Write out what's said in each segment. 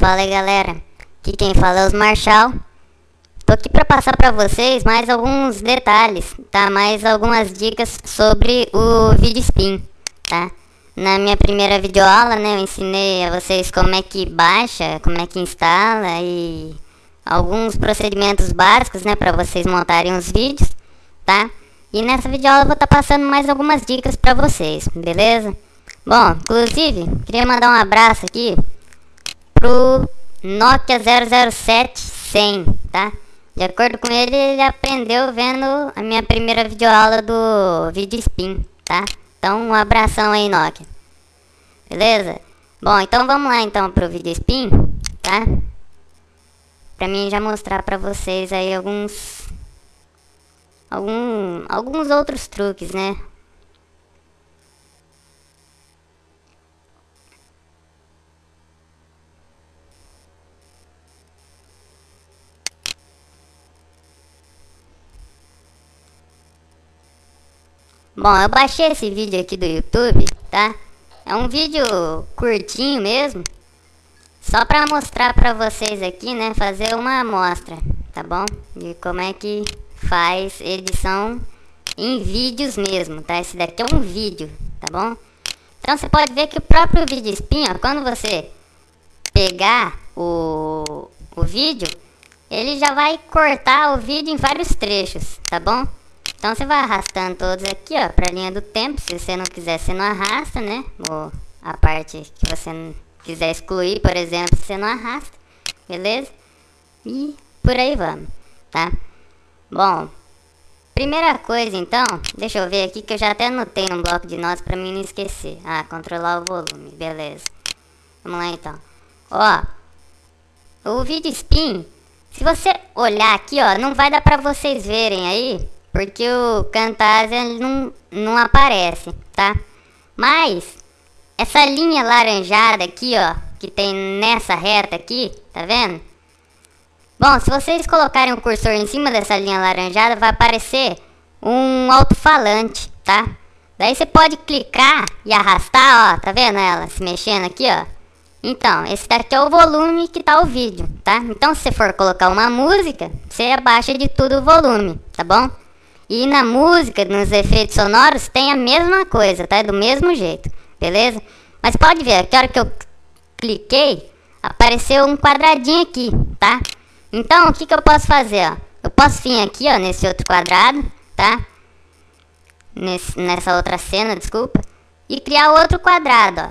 Fala aí, galera, aqui quem fala é os Marshall. Tô aqui para passar para vocês mais alguns detalhes, tá? Mais algumas dicas sobre o VidSpin, tá? Na minha primeira videoaula, né, eu ensinei a vocês como é que baixa, como é que instala e alguns procedimentos básicos, né, para vocês montarem os vídeos, tá? E nessa videoaula eu vou estar passando mais algumas dicas para vocês, beleza? Bom, inclusive, queria mandar um abraço aqui pro Nokia 007-100, tá? De acordo com ele, ele aprendeu vendo a minha primeira videoaula do VidSpin, tá? Então, um abração aí, Nokia. Beleza? Bom, então vamos lá então pro VidSpin, tá? Pra mim já mostrar pra vocês aí alguns outros truques, né? Bom, eu baixei esse vídeo aqui do YouTube, tá? É um vídeo curtinho mesmo, só pra mostrar pra vocês aqui, né? Fazer uma amostra, tá bom? De como é que faz edição em vídeos mesmo, tá? Esse daqui é um vídeo, tá bom? Então você pode ver que o próprio VidSpin, ó, quando você pegar o vídeo, ele já vai cortar o vídeo em vários trechos, tá bom? Então você vai arrastando todos aqui, ó, pra linha do tempo. Se você não quiser, você não arrasta, né? Ou a parte que você não quiser excluir, por exemplo, você não arrasta, beleza? E por aí vamos, tá? Bom, primeira coisa então, deixa eu ver aqui que eu já até anotei no bloco de notas pra mim não esquecer. Ah, controlar o volume, beleza. Vamos lá então. Ó, o VidSpin, se você olhar aqui, ó, não vai dar pra vocês verem aí, porque o Camtasia não aparece, tá? Mas essa linha laranjada aqui, ó, que tem nessa reta aqui, tá vendo? Bom, se vocês colocarem o cursor em cima dessa linha laranjada, vai aparecer um alto-falante, tá? Daí você pode clicar e arrastar, ó, tá vendo ela se mexendo aqui, ó? Então, esse daqui é o volume que tá o vídeo, tá? Então, se você for colocar uma música, você abaixa de tudo o volume, tá bom? E na música, nos efeitos sonoros, tem a mesma coisa, tá? Do mesmo jeito, beleza? Mas pode ver, que a hora que eu cliquei, apareceu um quadradinho aqui, tá? Então, o que eu posso fazer, ó? Eu posso vir aqui, ó, nesse outro quadrado, tá? Nessa outra cena, desculpa. E criar outro quadrado, ó.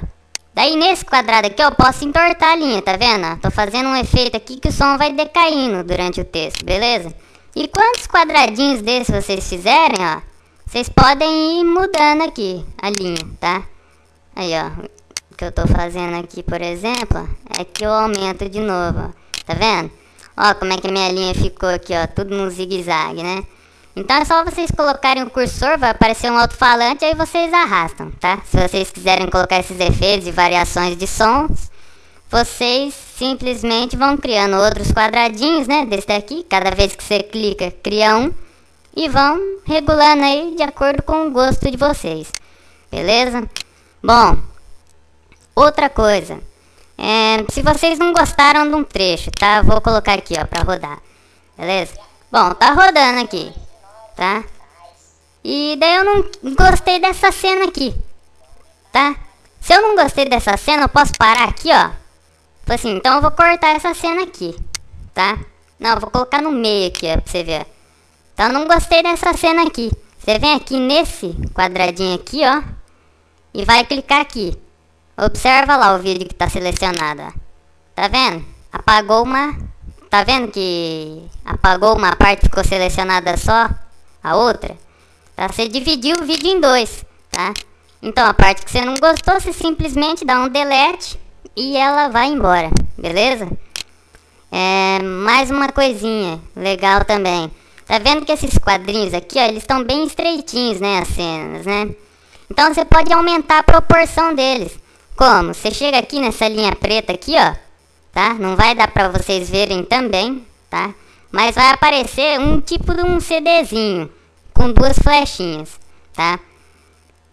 Daí, nesse quadrado aqui, eu posso entortar a linha, tá vendo? Tô fazendo um efeito aqui que o som vai decaindo durante o texto, beleza? E quantos quadradinhos desses vocês fizerem, ó, vocês podem ir mudando aqui a linha, tá? Aí, ó, o que eu tô fazendo aqui, por exemplo, é que eu aumento de novo, ó. Tá vendo? Ó, como é que a minha linha ficou aqui, ó, tudo no zigue-zague, né? Então é só vocês colocarem o cursor, vai aparecer um alto-falante, aí vocês arrastam, tá? Se vocês quiserem colocar esses efeitos e variações de sons, vocês simplesmente vão criando outros quadradinhos, né, desse daqui. Cada vez que você clica, cria um. E vão regulando aí de acordo com o gosto de vocês. Beleza? Bom, outra coisa. Se vocês não gostaram de um trecho, tá? Vou colocar aqui, ó, pra rodar. Beleza? Bom, tá rodando aqui, tá? E daí eu não gostei dessa cena aqui, tá? Se eu não gostei dessa cena, eu posso parar aqui, ó. Assim, então eu vou cortar essa cena aqui, tá? Não, eu vou colocar no meio aqui, ó, pra você ver. Então eu não gostei dessa cena aqui. Você vem aqui nesse quadradinho aqui, ó, e vai clicar aqui. Observa lá o vídeo que tá selecionado, ó. Tá vendo? Apagou uma... Tá vendo que apagou uma parte e ficou selecionada só a outra? Tá? Você dividiu o vídeo em dois, tá? Então a parte que você não gostou, você simplesmente dá um delete e ela vai embora, beleza? Mais uma coisinha legal também. Tá vendo que esses quadrinhos aqui, ó, eles estão bem estreitinhos, né, as cenas, né? Então você pode aumentar a proporção deles. Como? Você chega aqui nessa linha preta aqui, ó, tá? Não vai dar pra vocês verem também, tá? Mas vai aparecer um tipo de um CDzinho com duas flechinhas, tá?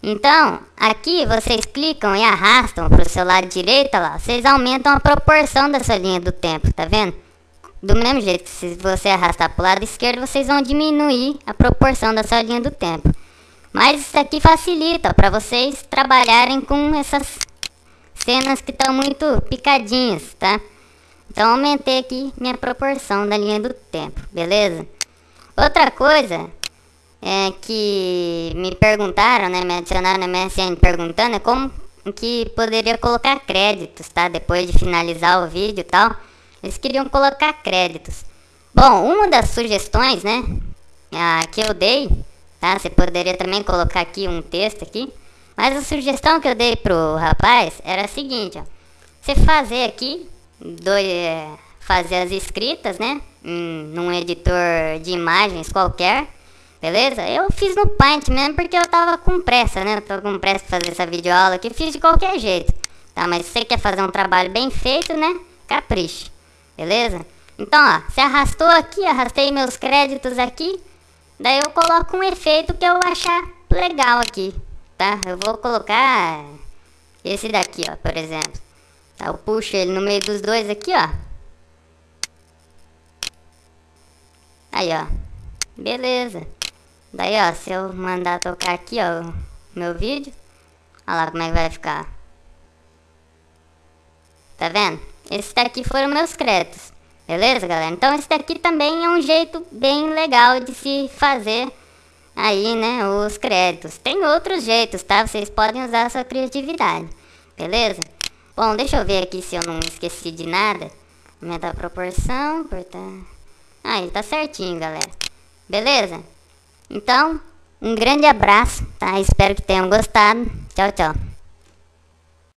Então, aqui vocês clicam e arrastam para o seu lado direito, lá, vocês aumentam a proporção da sua linha do tempo, tá vendo? Do mesmo jeito que se você arrastar para o lado esquerdo, vocês vão diminuir a proporção da sua linha do tempo. Mas isso aqui facilita para vocês trabalharem com essas cenas que estão muito picadinhas, tá? Então aumentei aqui minha proporção da linha do tempo, beleza? Outra coisa é que me perguntaram, né, me adicionaram na MSN perguntando como que poderia colocar créditos, tá? Depois de finalizar o vídeo e tal, eles queriam colocar créditos. Bom, uma das sugestões, né, que eu dei, tá? Você poderia também colocar aqui um texto aqui, mas a sugestão que eu dei pro rapaz era a seguinte, ó. Você fazer aqui, fazer as escritas, né, num editor de imagens qualquer, beleza? Eu fiz no Paint mesmo porque eu tava com pressa, né? Eu tava com pressa pra fazer essa videoaula aqui, fiz de qualquer jeito, tá? Mas se você quer fazer um trabalho bem feito, né, capriche, beleza? Então, ó, você arrastou aqui, arrastei meus créditos aqui, daí eu coloco um efeito que eu achar legal aqui, tá? Eu vou colocar esse daqui, ó, por exemplo. Tá, eu puxo ele no meio dos dois aqui, ó. Aí, ó. Beleza. Daí, ó, se eu mandar tocar aqui, ó, o meu vídeo, olha lá como é que vai ficar. Tá vendo? Esses daqui foram meus créditos. Beleza, galera? Então esse daqui também é um jeito bem legal de se fazer aí, né, os créditos. Tem outros jeitos, tá? Vocês podem usar a sua criatividade. Beleza? Bom, deixa eu ver aqui se eu não esqueci de nada. Aumentar a proporção, cortar... Aí, tá certinho, galera. Beleza? Então, um grande abraço, tá? Espero que tenham gostado. Tchau, tchau.